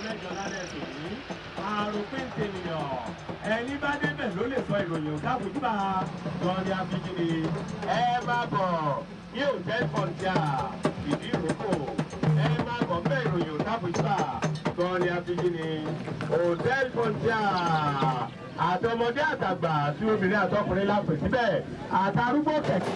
mẹ́jọ lálẹ́ tòní. Àròpin tènìyàn. Ẹni bá débẹ̀ ló lè sọ ìròyìn káàbùjúbà lọ́ọ̀rì àfijìnì. Ẹ máa bọ̀ ní hòtẹ́ẹ̀lì Frontier ìdí ìrókò. Ẹ máa bọ̀ bẹ́ẹ̀ ìròyìn káàbùjúbà lọ́ọ̀rì àfijìnì. Hòtẹ́ẹ̀lì Frontier. Àtọmọdé àtàgbà tí obìnrin àtọkùnrin la pè síbẹ̀. Àtàrúgbó kẹ̀kẹ́.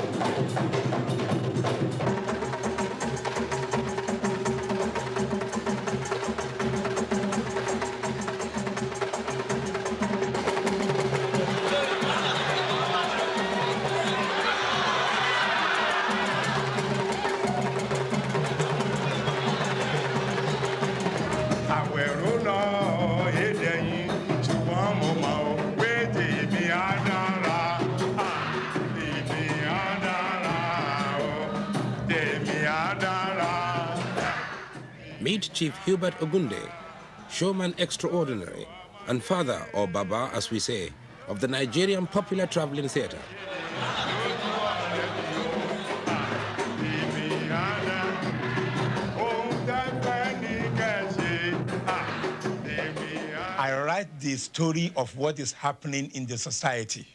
Meet Chief Hubert Ogunde, showman extraordinary, and father, or Baba as we say, of the Nigerian popular traveling theatre. I write the story of what is happening in the society.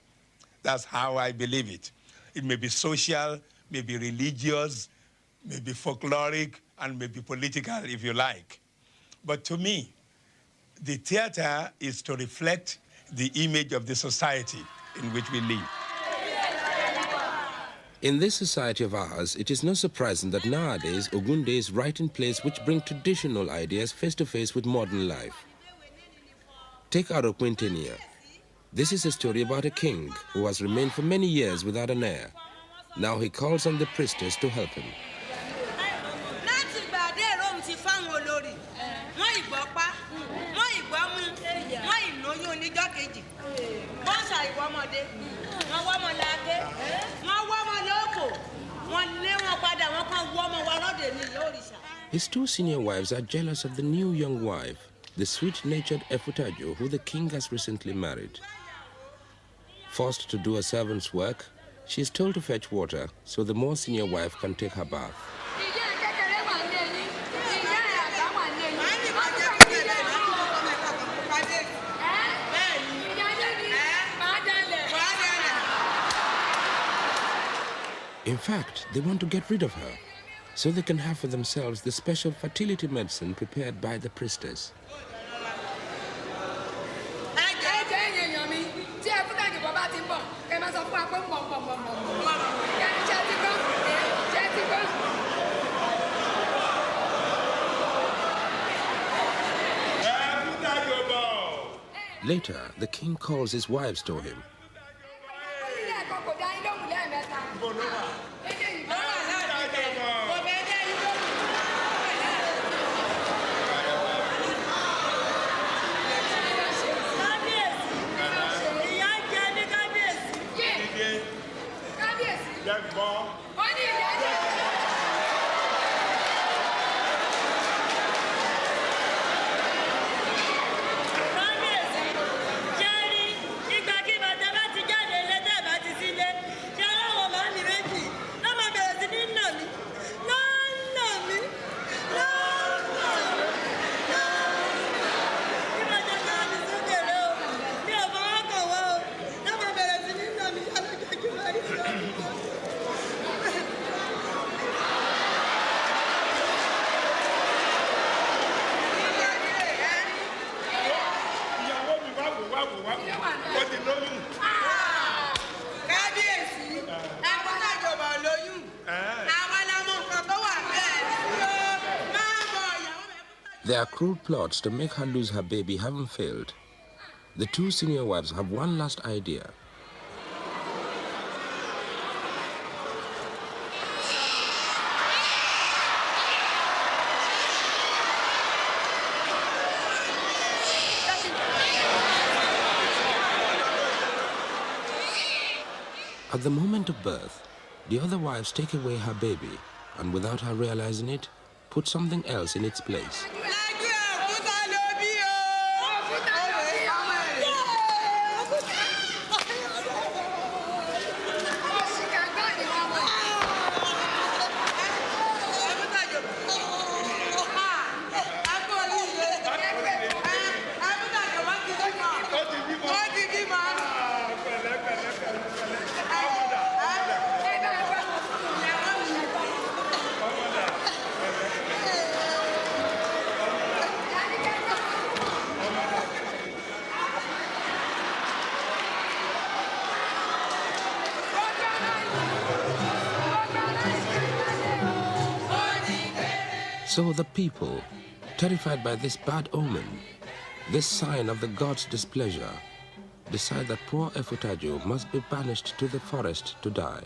That's how I believe it. It may be social, may be religious, may be folkloric, and maybe political, if you like. But to me, the theater is to reflect the image of the society in which we live. In this society of ours, it is not surprising that nowadays Ogunde is writing plays which bring traditional ideas face to face with modern life. Take Aroquintenia. This is a story about a king who has remained for many years without an heir. Now he calls on the priestess to help him. His two senior wives are jealous of the new young wife, the sweet-natured Efutajo, who the king has recently married. Forced to do a servant's work, she is told to fetch water so the more senior wife can take her bath. In fact, they want to get rid of her, so they can have for themselves the special fertility medicine prepared by the priestess. Later, the king calls his wives to him. Their cruel plots to make her lose her baby haven't failed. The two senior wives have one last idea. At the moment of birth, the other wives take away her baby and without her realizing it, put something else in its place. So the people, terrified by this bad omen, this sign of the gods' displeasure, decide that poor Efutajo must be banished to the forest to die.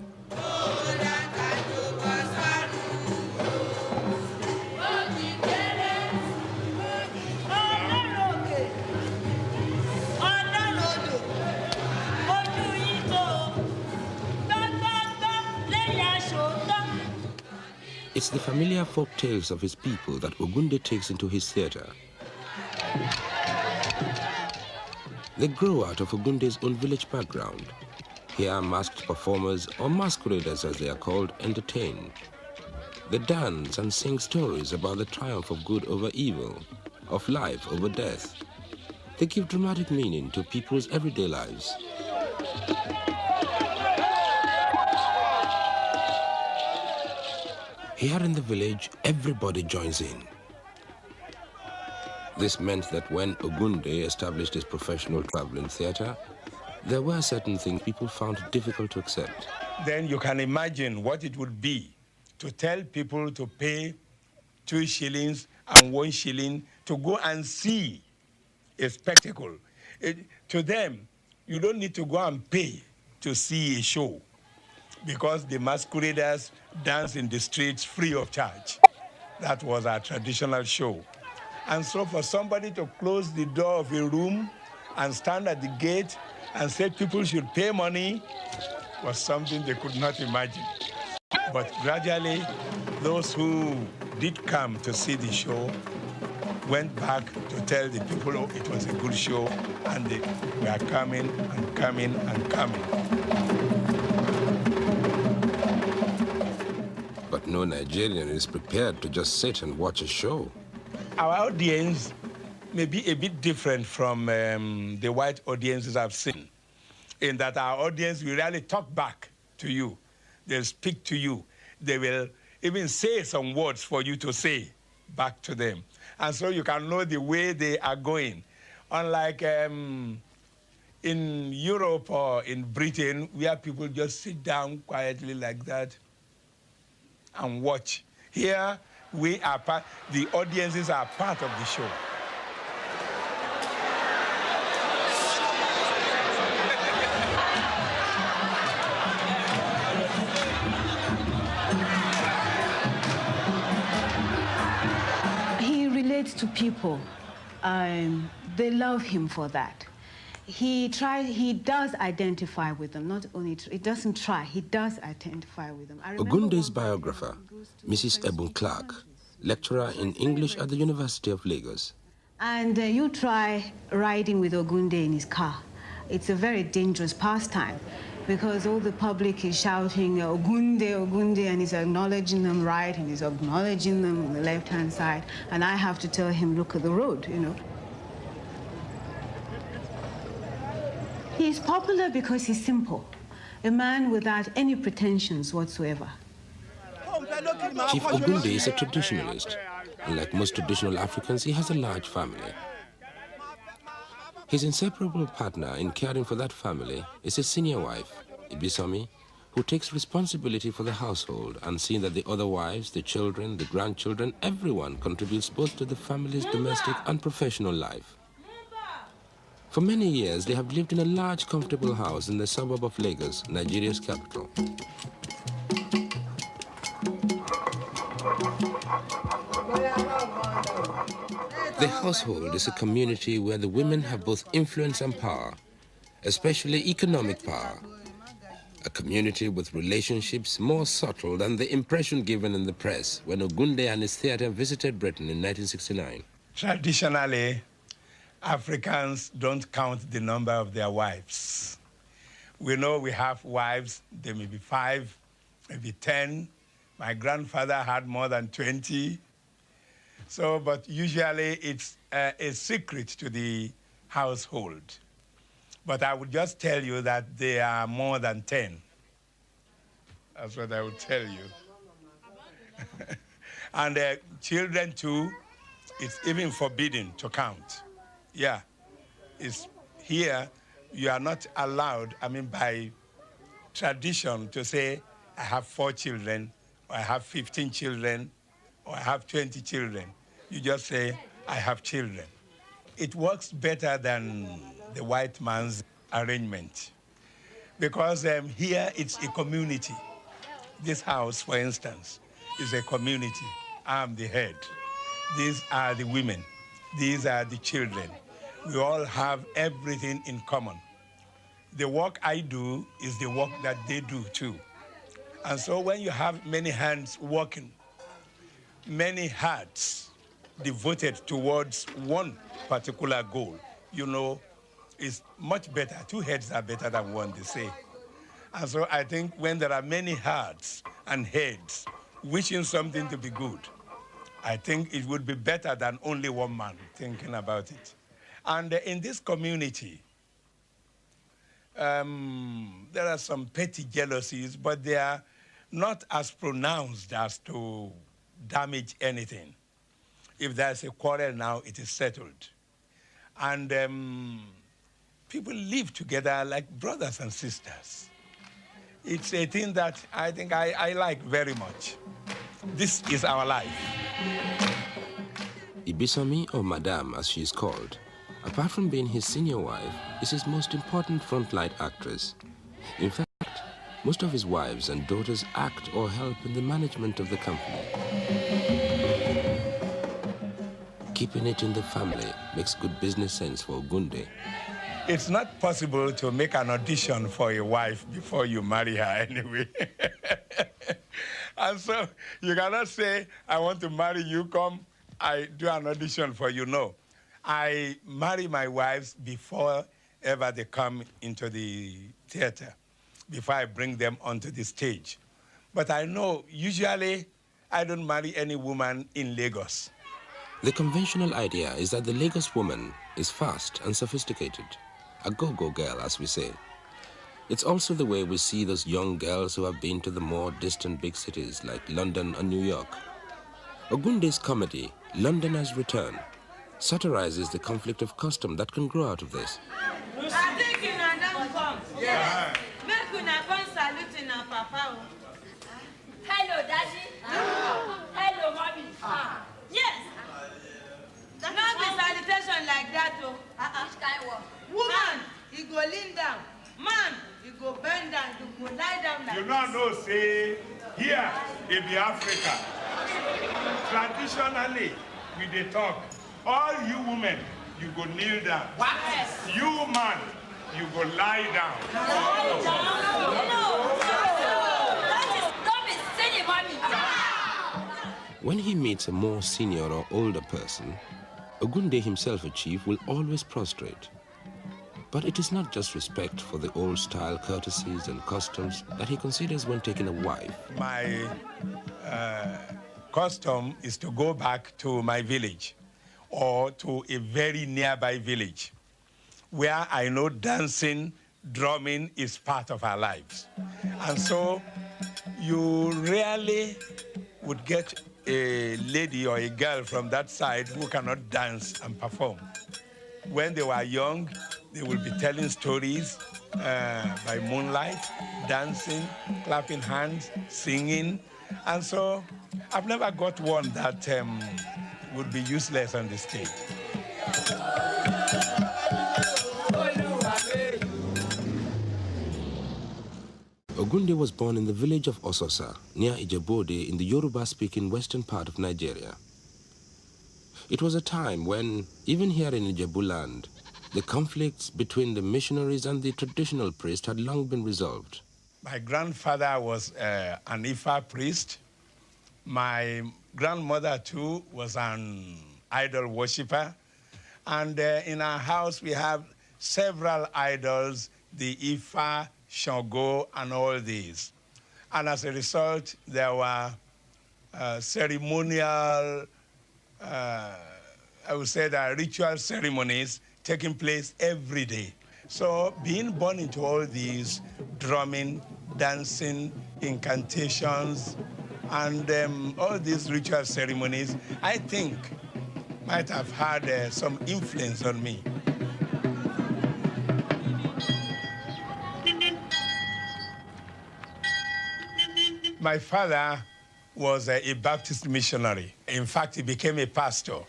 It's the familiar folk tales of his people that Ogunde takes into his theatre. They grow out of Ogunde's own village background. Here, masked performers, or masqueraders as they are called, entertain. They dance and sing stories about the triumph of good over evil, of life over death. They give dramatic meaning to people's everyday lives. Here in the village, everybody joins in. This meant that when Ogunde established his professional traveling theatre, there were certain things people found difficult to accept. Then you can imagine what it would be to tell people to pay 2 shillings and 1 shilling to go and see a spectacle. To them, you don't need to go and pay to see a show because the masqueraders dance in the streets free of charge. That was our traditional show. And so for somebody to close the door of a room and stand at the gate and say people should pay money was something they could not imagine. But gradually, those who did come to see the show went back to tell the people, oh, it was a good show, and they were coming and coming and coming. But no Nigerian is prepared to just sit and watch a show. Our audience may be a bit different from the white audiences I've seen, in that our audience will really talk back to you. They'll speak to you. They will even say some words for you to say back to them. And so you can know the way they are going. Unlike in Europe or in Britain, where people just sit down quietly like that and watch. Here, we are the audiences are part of the show. He relates to people. They love him for that. He does identify with them, not only, he doesn't try, he does identify with them. Ogunde's biographer, Mrs. Ebun Clark, lecturer in English at the University of Lagos. And you try riding with Ogunde in his car. It's a very dangerous pastime because all the public is shouting, Ogunde, Ogunde, and he's acknowledging them right, and he's acknowledging them on the left-hand side, and I have to tell him, look at the road, you know. He's popular because he's simple, a man without any pretensions whatsoever. Chief Ogunde is a traditionalist. Unlike most traditional Africans, he has a large family. His inseparable partner in caring for that family is his senior wife, Ibisomi, who takes responsibility for the household and seeing that the other wives, the children, the grandchildren, everyone contributes both to the family's domestic and professional life. For many years, they have lived in a large, comfortable house in the suburb of Lagos, Nigeria's capital. The household is a community where the women have both influence and power, especially economic power. A community with relationships more subtle than the impression given in the press when Ogunde and his theatre visited Britain in 1969. Traditionally, Africans don't count the number of their wives. We know we have wives, there may be 5, maybe 10. My grandfather had more than 20. So, but usually it's a secret to the household. But I would just tell you that there are more than 10. That's what I would tell you. And children too, it's even forbidden to count. Yeah, it's here, you are not allowed, by tradition, to say, I have 4 children, or I have 15 children. or I have 20 children. You just say, I have children. It works better than the white man's arrangement because here it's a community. This house, for instance, is a community. I'm the head. These are the women. These are the children. We all have everything in common. The work I do is the work that they do too. And so when you have many hands working, many hearts devoted towards one particular goal, you know, it's much better. Two heads are better than one, they say. And so I think when there are many hearts and heads wishing something to be good, I think it would be better than only one man thinking about it. And in this community, there are some petty jealousies, but they are not as pronounced as to damage anything. If there's a quarrel now, it is settled. And people live together like brothers and sisters. It's a thing that I think I like very much. This is our life. Ibisami, or Madame as she is called, apart from being his senior wife, is his most important frontline actress. In fact, most of his wives and daughters act or help in the management of the company. Keeping it in the family makes good business sense for Ogunde. It's not possible to make an audition for a wife before you marry her anyway. And so you cannot say, I want to marry you, come, I do an audition for you. No. I marry my wives before ever they come into the theater, before I bring them onto the stage. But I know, usually, I don't marry any woman in Lagos. The conventional idea is that the Lagos woman is fast and sophisticated, a go-go girl, as we say. It's also the way we see those young girls who have been to the more distant big cities like London and New York. Ogunde's comedy, London Has Returned, satirizes the conflict of custom that can grow out of this. I think you don't come. Yes. Make you come saluting our papa. Hello, Daddy. Hello, Mommy. Yes. Not the salutation like that, oh. Which kind of woman, you go lean down. Man, you go bend down. You go lie down like you don't know, say, here in the Africa, traditionally, we dey talk. All you women, you go kneel down. What? You man, you go lie down. Lie down? No. That is, don't be silly, Mommy. When he meets a more senior or older person, Ogunde himself, a chief, will always prostrate. But it is not just respect for the old-style courtesies and customs that he considers when taking a wife. My custom is to go back to my village or to a very nearby village where I know dancing, drumming is part of our lives. And so you rarely would get a lady or a girl from that side who cannot dance and perform. When they were young, they will be telling stories by moonlight, dancing, clapping hands, singing. And so I've never got one that would be useless on the stage. Ogunde was born in the village of Ososa, near Ijebode in the Yoruba-speaking western part of Nigeria. It was a time when, even here in Ijebuland, the conflicts between the missionaries and the traditional priest had long been resolved. My grandfather was an Ifa priest. My grandmother, too, was an idol worshiper. And in our house, we have several idols, the Ifa, Shango, and all these. And as a result, there were ceremonial, I would say that ritual ceremonies taking place every day. So being born into all these drumming, dancing, incantations, and all these ritual ceremonies, I think might have had some influence on me. My father was a Baptist missionary. In fact, he became a pastor.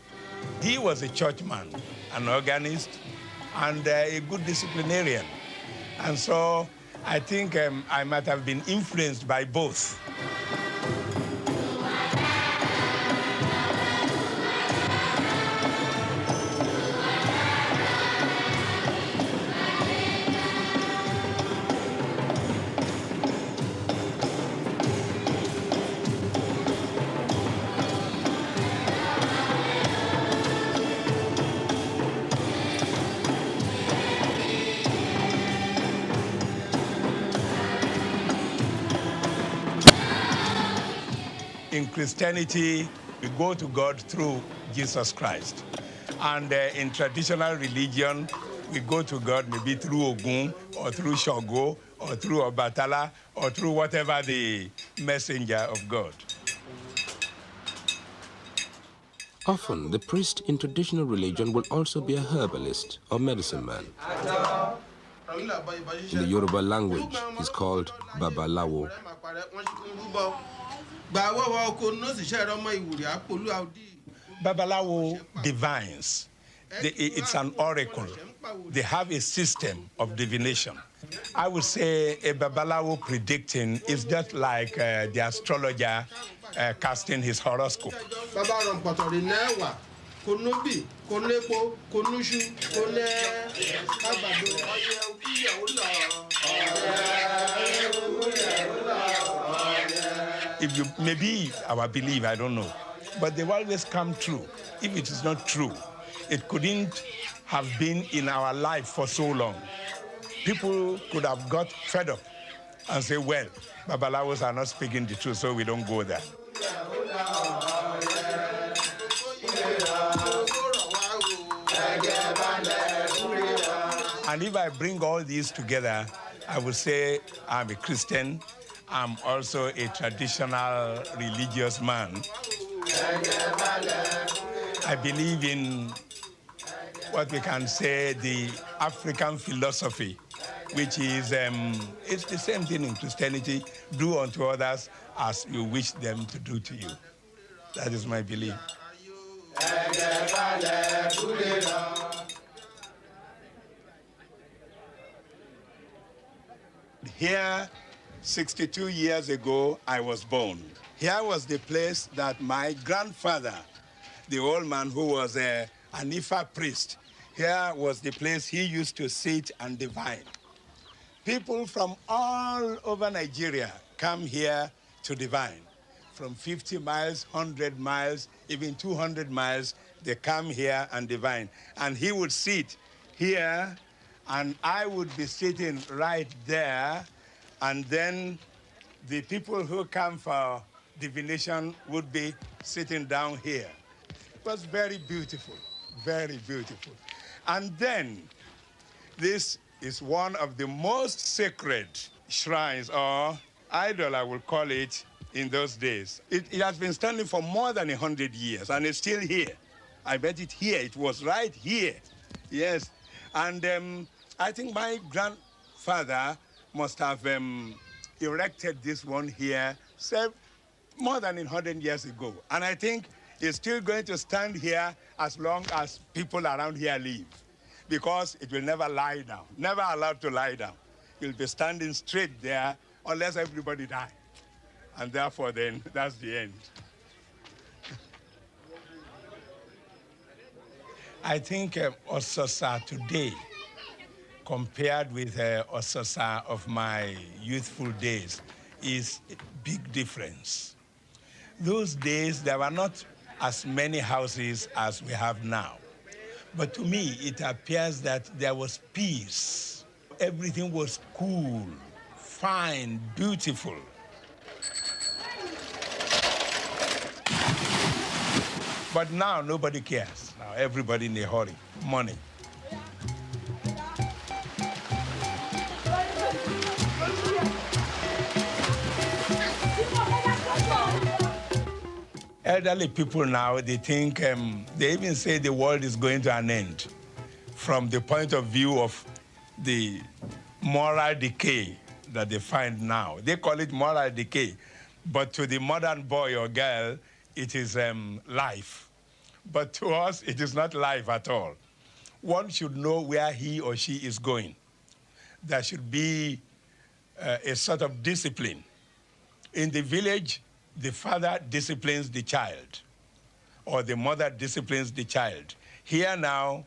He was a churchman, an organist, and a good disciplinarian. And so I think I might have been influenced by both. In Christianity, we go to God through Jesus Christ. And in traditional religion, we go to God maybe through Ogun, or through Shogo, or through Obatala, or through whatever the messenger of God. Often, the priest in traditional religion will also be a herbalist or medicine man. In the Yoruba language, he's called Babalawo. Babalawo divines. It's an oracle. They have a system of divination. I would say a Babalawo predicting is just like the astrologer casting his horoscope. If you maybe our belief, I don't know, but they always come true. If it is not true, it couldn't have been in our life for so long. People could have got fed up and say, well, Babalawos are not speaking the truth, so we don't go there. And if I bring all these together, I would say I'm a Christian. I'm also a traditional religious man. I believe in what we can say the African philosophy, which is it's the same thing in Christianity: do unto others as you wish them to do to you. That is my belief. Here, 62 years ago, I was born. Here was the place that my grandfather, the old man who was an Ifa priest, here was the place he used to sit and divine. People from all over Nigeria come here to divine. From 50 miles, 100 miles, even 200 miles, they come here and divine. And he would sit here, and I would be sitting right there, and then the people who come for divination would be sitting down here. It was very beautiful, very beautiful. And then this is one of the most sacred shrines, or idol, I will call it, in those days. It has been standing for more than 100 years, and it's still here. I bet it here. It was right here. Yes. And I think my grandfather must have erected this one here more than 100 years ago. And I think it's still going to stand here as long as people around here live, because it will never lie down, never allowed to lie down. It will be standing straight there unless everybody dies. And therefore, then, that's the end. I think Ososa today, compared with Ososa of my youthful days, is a big difference. Those days, there were not as many houses as we have now. But to me, it appears that there was peace. Everything was cool, fine, beautiful. But now, nobody cares. Now, everybody in a hurry. Money. Elderly people now, they think, they even say the world is going to an end from the point of view of the moral decay that they find now. They call it moral decay. But to the modern boy or girl, it is life. But to us, it is not life at all. One should know where he or she is going. There should be a sort of discipline. In the village, the father disciplines the child, or the mother disciplines the child. Here now,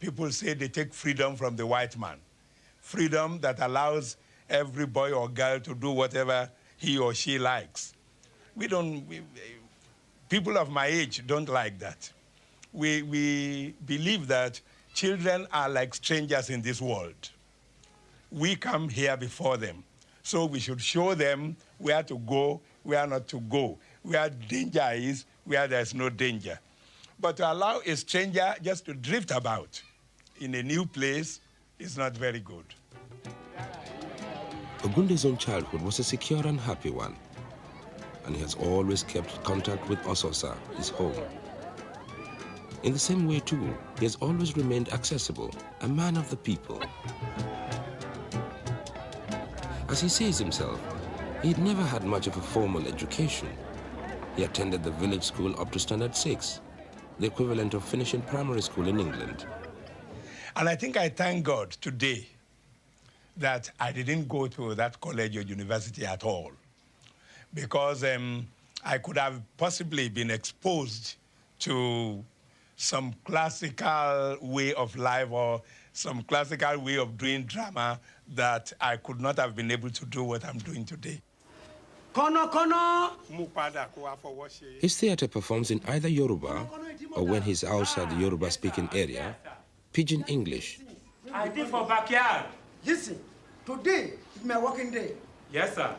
people say they take freedom from the white man. Freedom that allows every boy or girl to do whatever he or she likes. People of my age don't like that. We believe that children are like strangers in this world. We come here before them. So we should show them where to go, where not to go, where danger is, where there's no danger. But to allow a stranger just to drift about in a new place is not very good. Ogunde's own childhood was a secure and happy one, and he has always kept contact with Ososa, his home. In the same way, too, he has always remained accessible, a man of the people. As he says himself, he'd never had much of a formal education. He attended the village school up to standard 6, the equivalent of finishing primary school in England. And I think I thank God today that I didn't go to that college or university at all, because I could have possibly been exposed to some classical way of life or some classical way of doing drama that I could not have been able to do what I'm doing today. His theatre performs in either Yoruba or, when he's outside the Yoruba-speaking area, Pidgin English. I did for backyard. Listen, today is my working day. Yes, sir.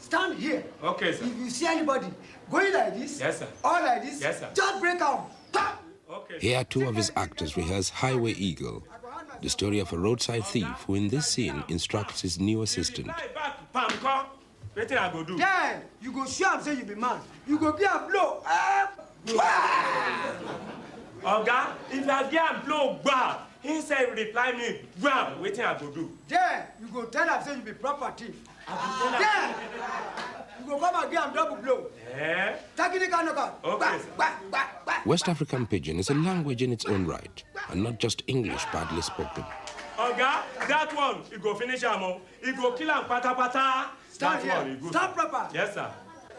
Stand here. Okay, sir. If you see anybody going like this, yes, sir. or like this, yes, sir. Just break out. Pop! Okay. Here, 2 of his actors rehearse Highway Eagle, the story of a roadside thief who in this scene instructs his new assistant. Then you go show him say you be man. You go be a blow. Oga, if I get a blow, bah, he say reply me, bam, waiting I go do. Then you go tell him say you be proper thief. Then you go come and give him double blow. Yeah. Okay. West African Pidgin is a language in its own right, and not just English badly spoken. Oga, that one, you go finish him. You go kill him, pata pata. Stand here. Stand proper. Yes, sir.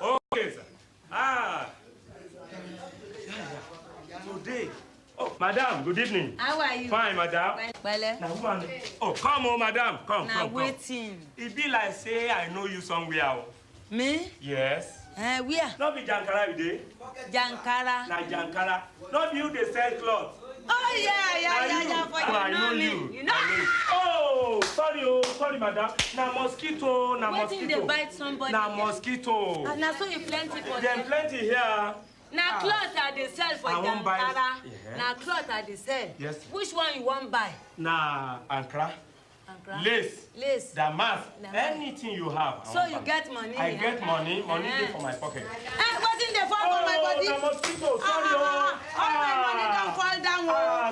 Okay, sir. Ah. Today. Oh, madam, good evening. How are you? Fine, madam. Well, now, woman. Oh, come on, madam. Come. now waiting. It be like say I know you somewhere. Me? Yes. Where? Not be Jankara you dey. Jankara. Na Jankara. Not you dey sell cloth. Oh yeah. For I you know me. you. Oh, sorry, madam. Na mosquito, na Waiting mosquito. they bite somebody. Na mosquito. Now so you plenty for Dem them. plenty here. Now cloth are they sell for I won't buy- Jankara. Yeah. Now cloth are they sell. Yes. Which one you want buy? Na Ankara. Ankara? Lace. Lace. Damask. Damask. Anything you have. I So want you buy. get money. I get money. Money dey for my pocket. What's in the fall for my body? Na mosquito. Sorry, All my money don't fall down.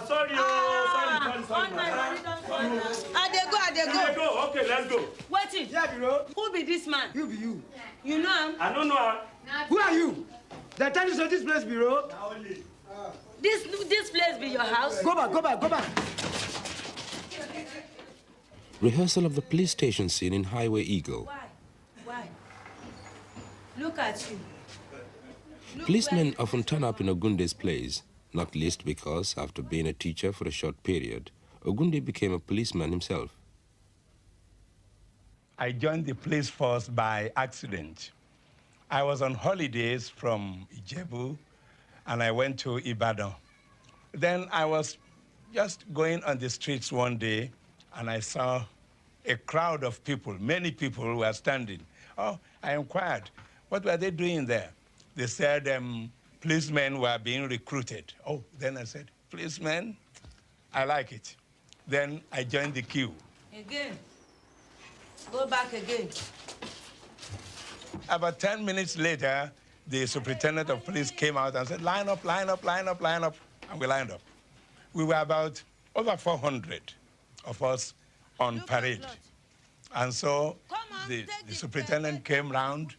Sorry, All my money don't fall down. I dey Let's go. go. Okay, let's go. Waiting. Yeah, bro. Who be this man? You be you. You know him? I don't know her. Who are you? The tennis of this place, bro. This place be your house? Go back. Rehearsal of the police station scene in Highway Eagle. Why? Look at you. Look Policemen where- often turn up in Ogunde's plays, not least because, after being a teacher for a short period, Ogunde became a policeman himself. I joined the police force by accident. I was on holidays from Ijebu, and I went to Ibadan. Then I was just going on the streets one day, and I saw a crowd of people. Many people were standing. Oh, I inquired, what were they doing there? They said policemen were being recruited. Oh, then I said, policemen? I like it. Then I joined the queue. Again. Go back again. About 10 minutes later, the superintendent of police came out and said, line up. And we lined up. We were about over 400 of us on Look at parade. lot. And so Come on, the take it, superintendent came round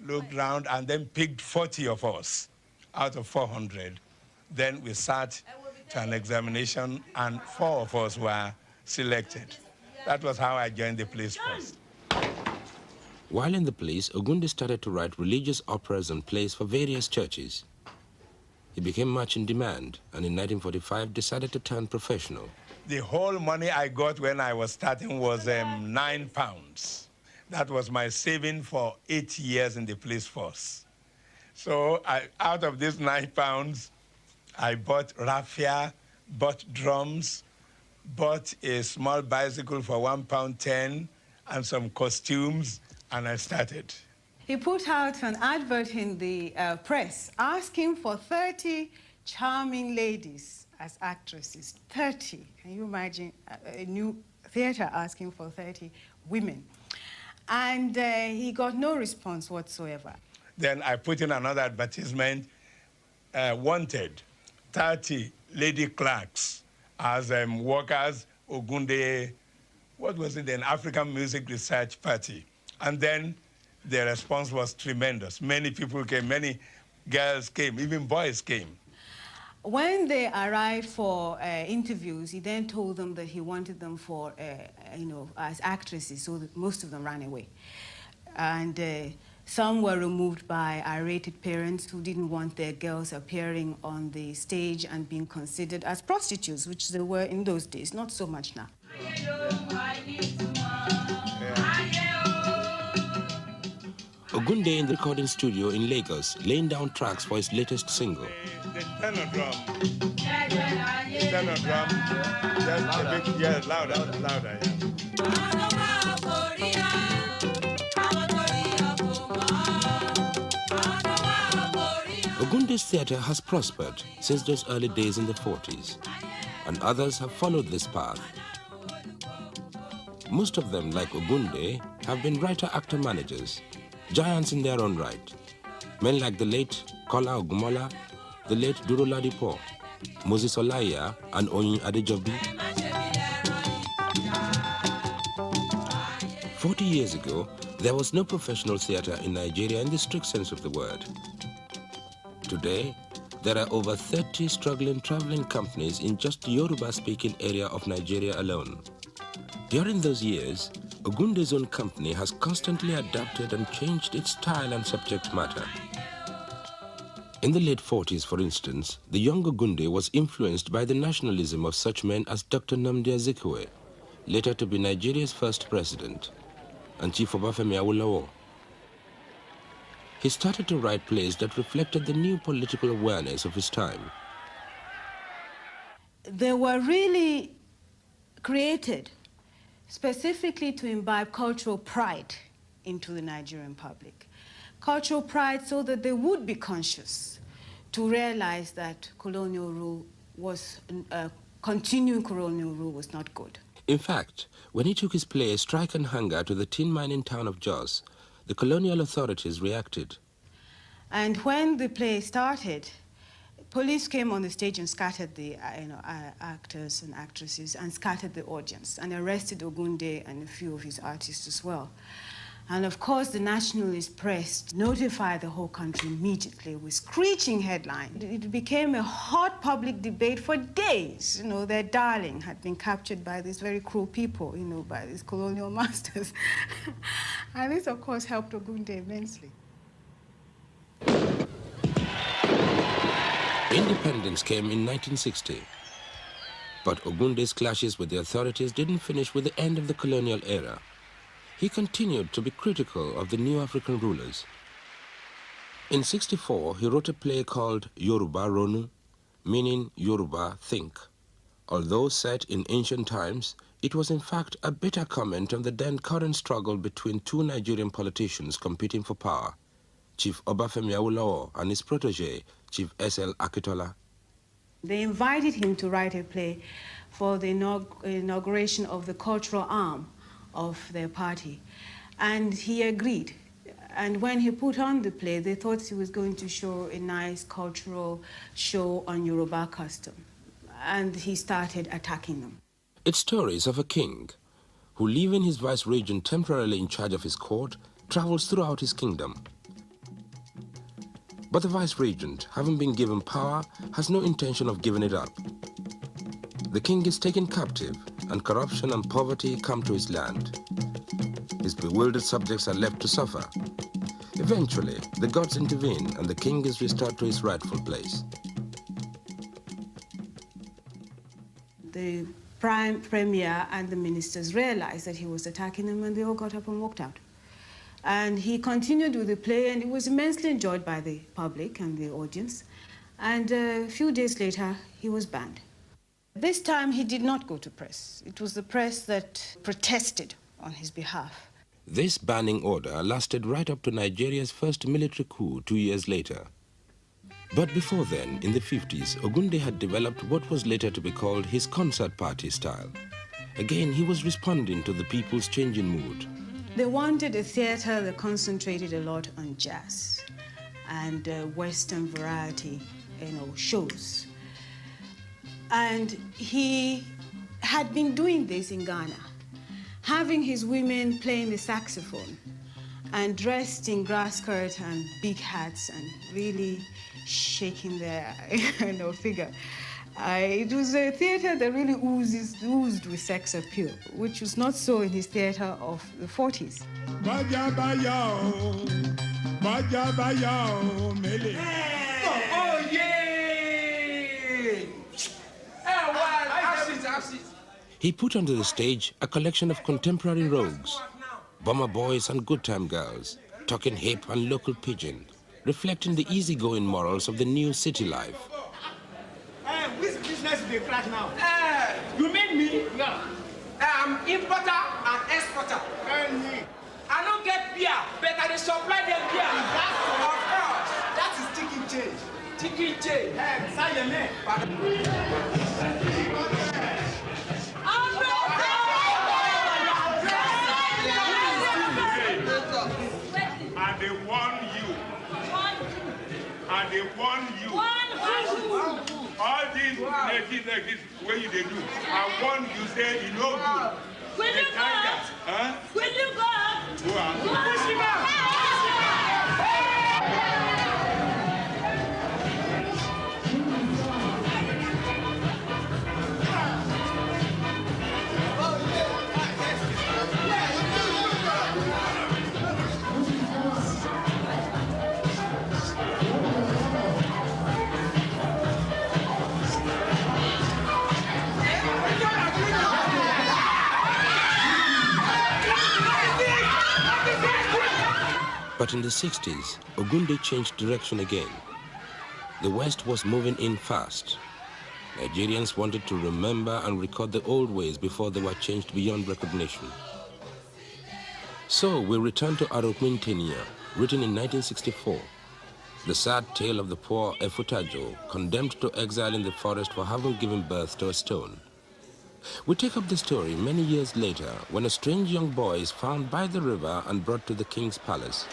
looked round, and then picked 40 of us out of 400. Then we sat to an examination, and 4 of us were selected. That was how I joined the police force. While in the police, Ogunde started to write religious operas and plays for various churches. He became much in demand, and in 1945 decided to turn professional. The whole money I got when I was starting was £9. That was my saving for 8 years in the police force. So out of these £9, I bought raffia, bought drums, bought a small bicycle for £1.10 and some costumes, and I started. He put out an advert in the press asking for 30 charming ladies as actresses. 30. Can you imagine a new theater asking for 30 women? And he got no response whatsoever. Then I put in another advertisement, wanted 30 lady clerks as workers, Ogunde, what was it then, African Music Research Party. And then the response was tremendous. Many people came, many girls came, even boys came. When they arrived for interviews, he then told them that he wanted them for, as actresses, so that most of them ran away. And some were removed by irate parents who didn't want their girls appearing on the stage and being considered as prostitutes, which they were in those days, not so much now. Ogunde in the recording studio in Lagos, laying down tracks for his latest single. The tenor drum. The tenor drum. Just a bit, yeah, louder, yeah. Ogunde's theatre has prospered since those early days in the 40s, and others have followed this path. Most of them, like Ogunde, have been writer-actor-managers, giants in their own right. Men like the late Kola Ogumola, the late Duro Ladipo, Moses Olaiya, and Oyin Adejobi. 40 years ago, there was no professional theatre in Nigeria in the strict sense of the word. Today, there are over 30 struggling traveling companies in just the Yoruba-speaking area of Nigeria alone. During those years, Ogunde's own company has constantly adapted and changed its style and subject matter. In the late 40s, for instance, the young Ogunde was influenced by the nationalism of such men as Dr. Nnamdi Azikiwe, later to be Nigeria's first president, and Chief Obafemi Awolowo. He started to write plays that reflected the new political awareness of his time. They were really created specifically to imbibe cultural pride into the Nigerian public. Cultural pride so that they would be conscious to realize that colonial rule was, continuing colonial rule was not good. In fact, when he took his play Strike and Hunger to the tin mining town of Jos, the colonial authorities reacted. And when the play started, police came on the stage and scattered the actors and actresses and scattered the audience and arrested Ogunde and a few of his artists as well. And of course, the nationalist press notified the whole country immediately with screeching headlines. It became a hot public debate for days. You know, their darling had been captured by these very cruel people, you know, by these colonial masters. And this, of course, helped Ogunde immensely. Independence came in 1960. But Ogunde's clashes with the authorities didn't finish with the end of the colonial era. He continued to be critical of the new African rulers. In '64, he wrote a play called Yoruba Ronu, meaning Yoruba Think. Although set in ancient times, it was in fact a bitter comment on the then current struggle between two Nigerian politicians competing for power, Chief Obafemi Awolowo and his protege, Chief S.L. Akitola. They invited him to write a play for the inauguration of the cultural arm of their party, and he agreed. And when he put on the play, they thought he was going to show a nice cultural show on Yoruba custom, and he started attacking them. It's stories of a king who, leaving his vice-regent temporarily in charge of his court, travels throughout his kingdom. But the vice-regent, having been given power, has no intention of giving it up. The king is taken captive, and corruption and poverty come to his land. His bewildered subjects are left to suffer. Eventually, the gods intervene, and the king is restored to his rightful place. The prime premier and the ministers realized that he was attacking them, and they all got up and walked out. And he continued with the play, and it was immensely enjoyed by the public and the audience. And a few days later, he was banned. This time, he did not go to press. It was the press that protested on his behalf. This banning order lasted right up to Nigeria's first military coup 2 years later. But before then, in the 50s, Ogunde had developed what was later to be called his concert party style. Again, he was responding to the people's changing mood. They wanted a theater that concentrated a lot on jazz and Western variety, shows. And he had been doing this in Ghana, having his women playing the saxophone and dressed in grass skirt and big hats and really shaking their figure. It was a theater that really oozed with sex appeal, which was not so in his theater of the 40s. He put onto the stage a collection of contemporary rogues, bomber boys and good time girls, talking hip and local pidgin, reflecting the easygoing morals of the new city life. Which business they crack now? You mean me? Yeah. I'm importer and exporter. I don't get beer, but I supply them beer. Of course. That is ticket change. Ticket change. Sign your name. And they warn you. And they warn you. All these natives like this, where you they do. I warn you, say you know good. Will you go out? Huh? Will you go out? Go out. Push him out. But in the 60s, Ogunde changed direction again. The West was moving in fast. Nigerians wanted to remember and record the old ways before they were changed beyond recognition. So we return to Aroquintenia, written in 1964. The sad tale of the poor Efutajo, condemned to exile in the forest for having given birth to a stone. We take up the story many years later when a strange young boy is found by the river and brought to the king's palace.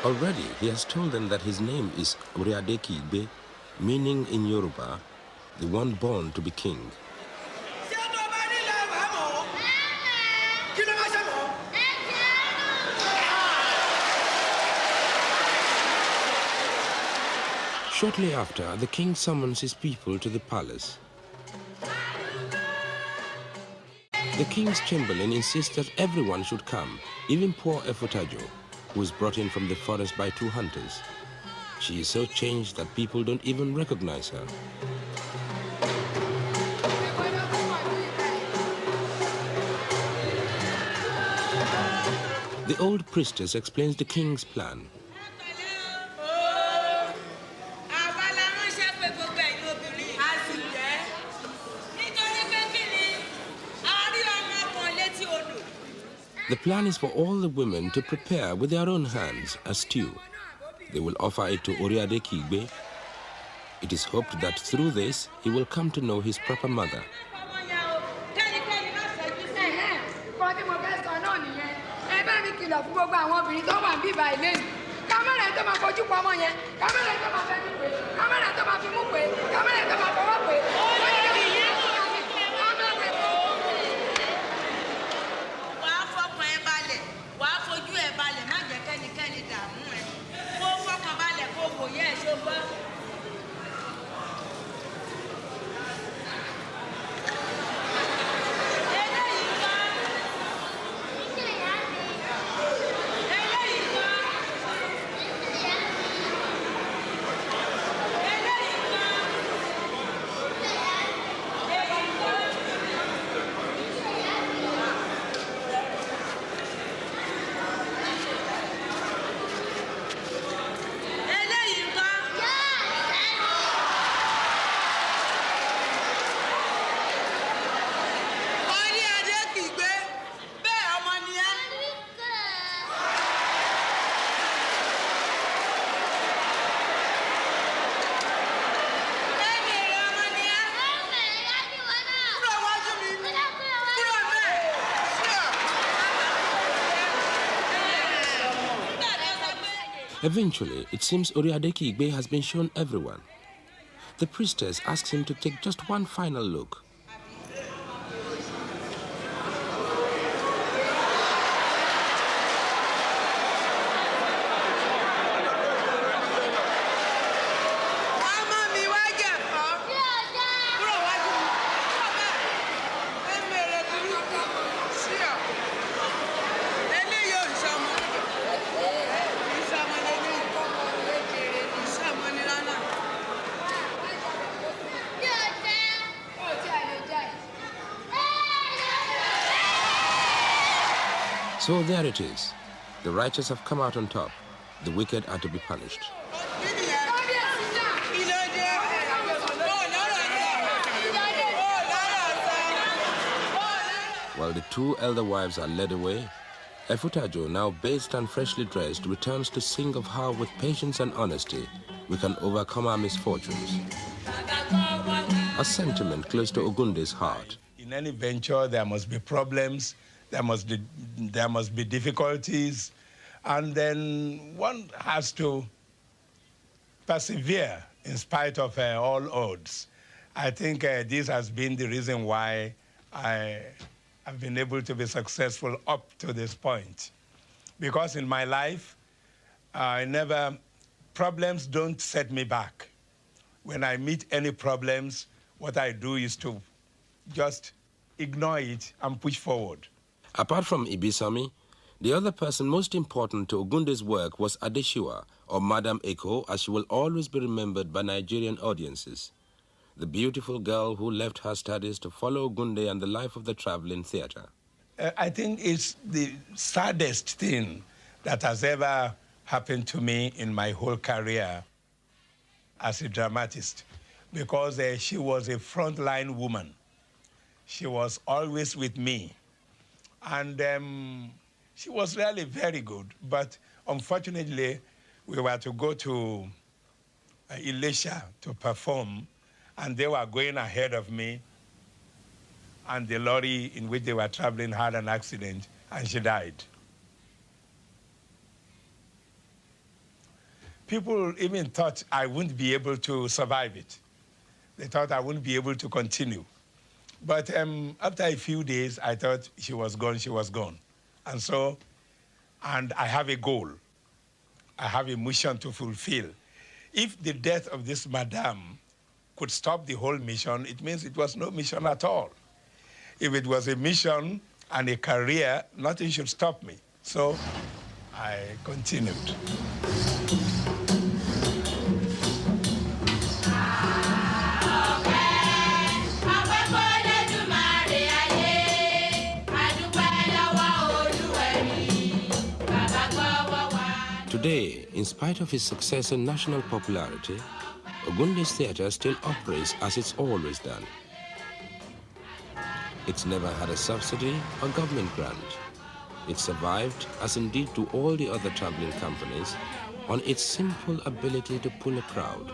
Already, he has told them that his name is Uriadeki Igbe, meaning in Yoruba, the one born to be king. Shortly after, the king summons his people to the palace. The king's chamberlain insists that everyone should come, even poor Efutajo, who was brought in from the forest by 2 hunters. She is so changed that people don't even recognize her. The old priestess explains the king's plan. The plan is for all the women to prepare with their own hands a stew. They will offer it to Uriadeki Igbe. It is hoped that through this, he will come to know his proper mother. Eventually, it seems Oriadeki Igbe has been shown everyone. The priestess asks him to take just one final look. So there it is. The righteous have come out on top. The wicked are to be punished. While the two elder wives are led away, Efutajo, now bathed and freshly dressed, returns to sing of how with patience and honesty we can overcome our misfortunes. A sentiment close to Ogunde's heart. In any venture, there must be problems, there must be difficulties, and then one has to persevere in spite of all odds. I think this has been the reason why I've been able to be successful up to this point. Because in my life, problems don't set me back. When I meet any problems, what I do is to just ignore it and push forward. Apart from Ibisami, the other person most important to Ogunde's work was Adeshiwa, or Madam Eko, as she will always be remembered by Nigerian audiences. The beautiful girl who left her studies to follow Ogunde and the life of the traveling theater. I think it's the saddest thing that has ever happened to me in my whole career as a dramatist, because she was a frontline woman. She was always with me. And she was really very good. But unfortunately, we were to go to Elisha to perform, and they were going ahead of me, and the lorry in which they were traveling had an accident, and she died. People even thought I wouldn't be able to survive it. They thought I wouldn't be able to continue. But after a few days, I thought she was gone, she was gone. And I have a goal. I have a mission to fulfill. If the death of this madam could stop the whole mission, it means it was no mission at all. If it was a mission and a career, nothing should stop me. So I continued. Today, in spite of his success and national popularity, Ogunde's theatre still operates as it's always done. It's never had a subsidy or government grant. It survived, as indeed do all the other traveling companies, on its simple ability to pull a crowd.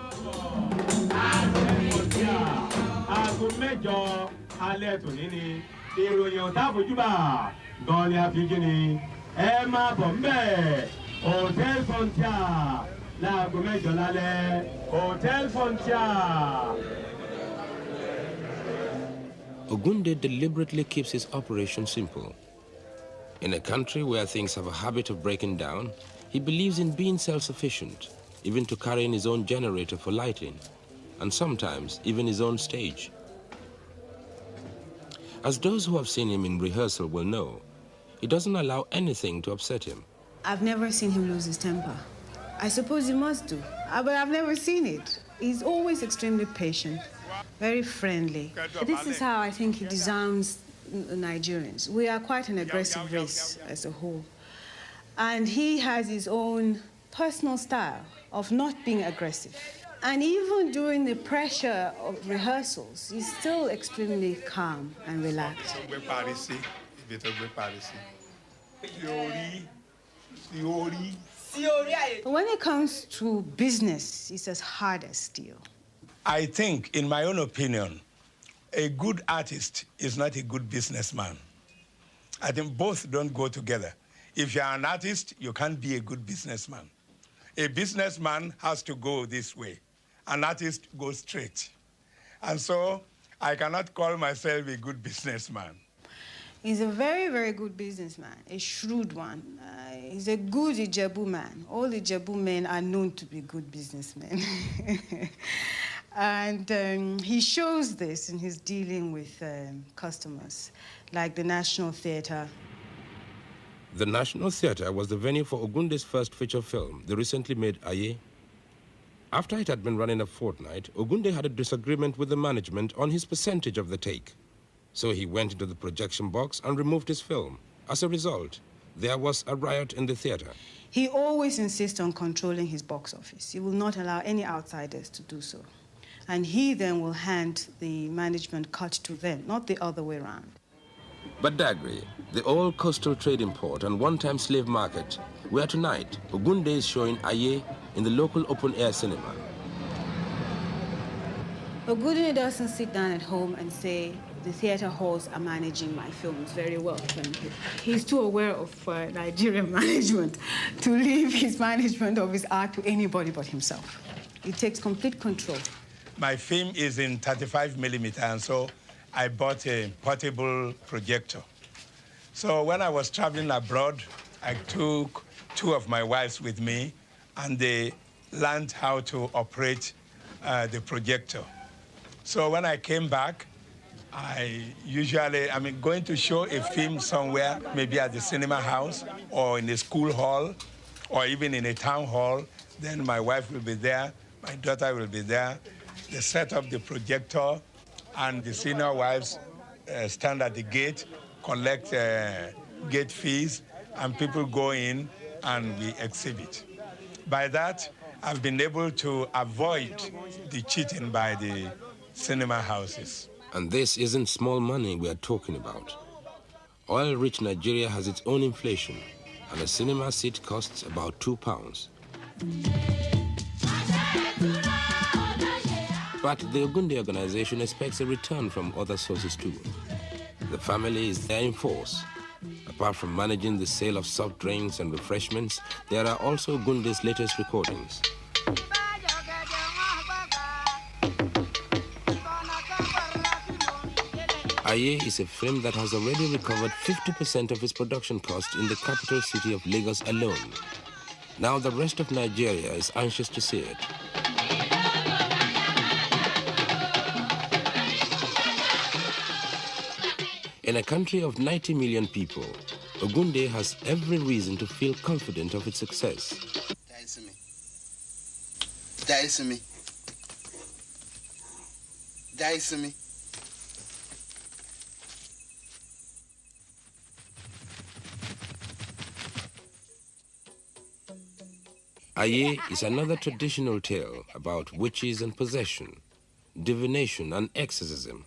Hotel Frontier. Láago mẹ́jọ lálẹ́. Hotel Frontier. Ogunde deliberately keeps his operation simple. In a country where things have a habit of breaking down, he believes in being self-sufficient, even to carrying his own generator for lighting, and sometimes even his own stage. As those who have seen him in rehearsal will know, he doesn't allow anything to upset him. I've never seen him lose his temper. I suppose he must do, but I've never seen it. He's always extremely patient, very friendly. This is how I think he disarms Nigerians. We are quite an aggressive race as a whole. And he has his own personal style of not being aggressive. And even during the pressure of rehearsals, he's still extremely calm and relaxed. But when it comes to business, it's as hard as steel. I think, in my own opinion, a good artist is not a good businessman. I think both don't go together. If you're an artist, you can't be a good businessman. A businessman has to go this way. An artist goes straight. And so I cannot call myself a good businessman. He's a very, very good businessman, a shrewd one. He's a good Ijebu man. All Ijebu men are known to be good businessmen. And he shows this in his dealing with customers, like the National Theatre. The National Theatre was the venue for Ogunde's first feature film, the recently made Aye. After it had been running a fortnight, Ogunde had a disagreement with the management on his percentage of the take. So he went into the projection box and removed his film. As a result, there was a riot in the theatre. He always insists on controlling his box office. He will not allow any outsiders to do so. And he then will hand the management cut to them, not the other way around. But Dagri, the old coastal trading port and one-time slave market, where tonight Ogunde is showing Aye in the local open-air cinema. Ogunde doesn't sit down at home and say, the theatre halls are managing my films very well. He's too aware of Nigerian management to leave his management of his art to anybody but himself. He takes complete control. My film is in 35mm, and so I bought a portable projector. So when I was traveling abroad, I took two of my wives with me, and they learned how to operate the projector. So when I came back, going to show a film somewhere, maybe at the cinema house or in a school hall or even in a town hall, then my wife will be there, my daughter will be there. They set up the projector, and the senior wives stand at the gate, collect gate fees, and people go in and we exhibit. By that, I've been able to avoid the cheating by the cinema houses. And this isn't small money we are talking about. Oil-rich Nigeria has its own inflation, and a cinema seat costs about £2. But the Ogunde organization expects a return from other sources too. The family is there in force. Apart from managing the sale of soft drinks and refreshments, there are also Ogunde's latest recordings. Aye is a film that has already recovered 50% of its production costs in the capital city of Lagos alone. Now the rest of Nigeria is anxious to see it. In a country of 90 million people, Ogunde has every reason to feel confident of its success. Aye is another traditional tale about witches and possession, divination and exorcism.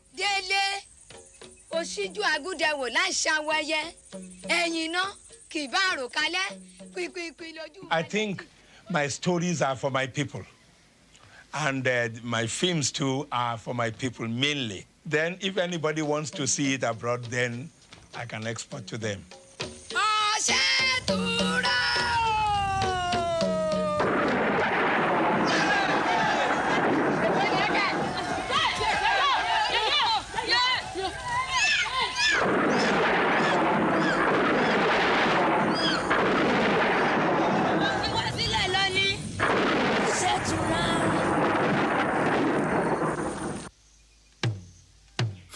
I think my stories are for my people, and my films too are for my people mainly. Then if anybody wants to see it abroad, then I can export to them.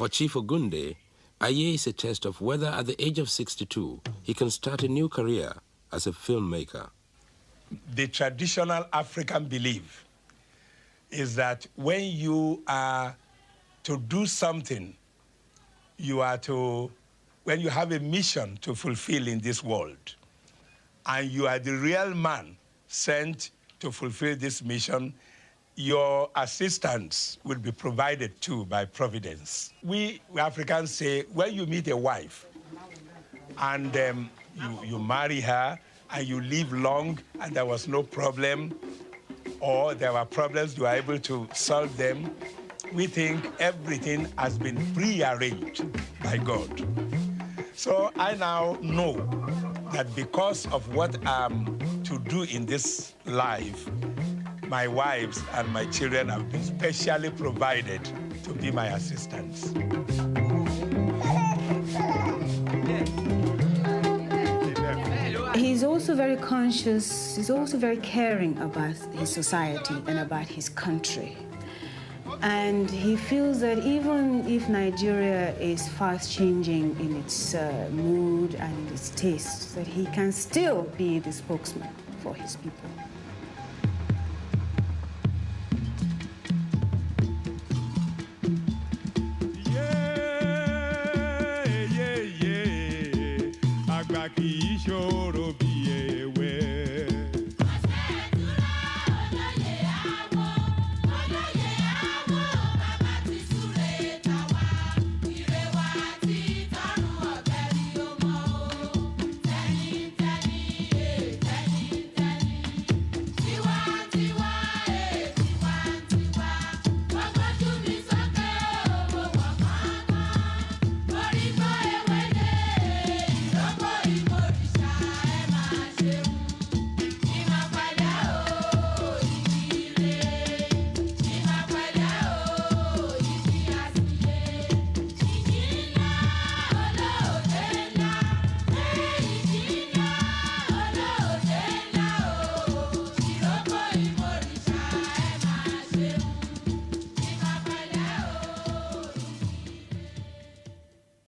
For Chief Ogunde, Aye is a test of whether at the age of 62, he can start a new career as a filmmaker. The traditional African belief is that when you are to do something, when you have a mission to fulfill in this world, and you are the real man sent to fulfill this mission, your assistance will be provided to by Providence. We Africans say, when you meet a wife and you marry her and you live long and there was no problem, or there were problems, you are able to solve them, we think everything has been prearranged by God. So I now know that because of what I'm to do in this life, my wives and my children have been specially provided to be my assistants. He's also very conscious, he's also very caring about his society and about his country. And he feels that even if Nigeria is fast changing in its mood and in its tastes, that he can still be the spokesman for his people.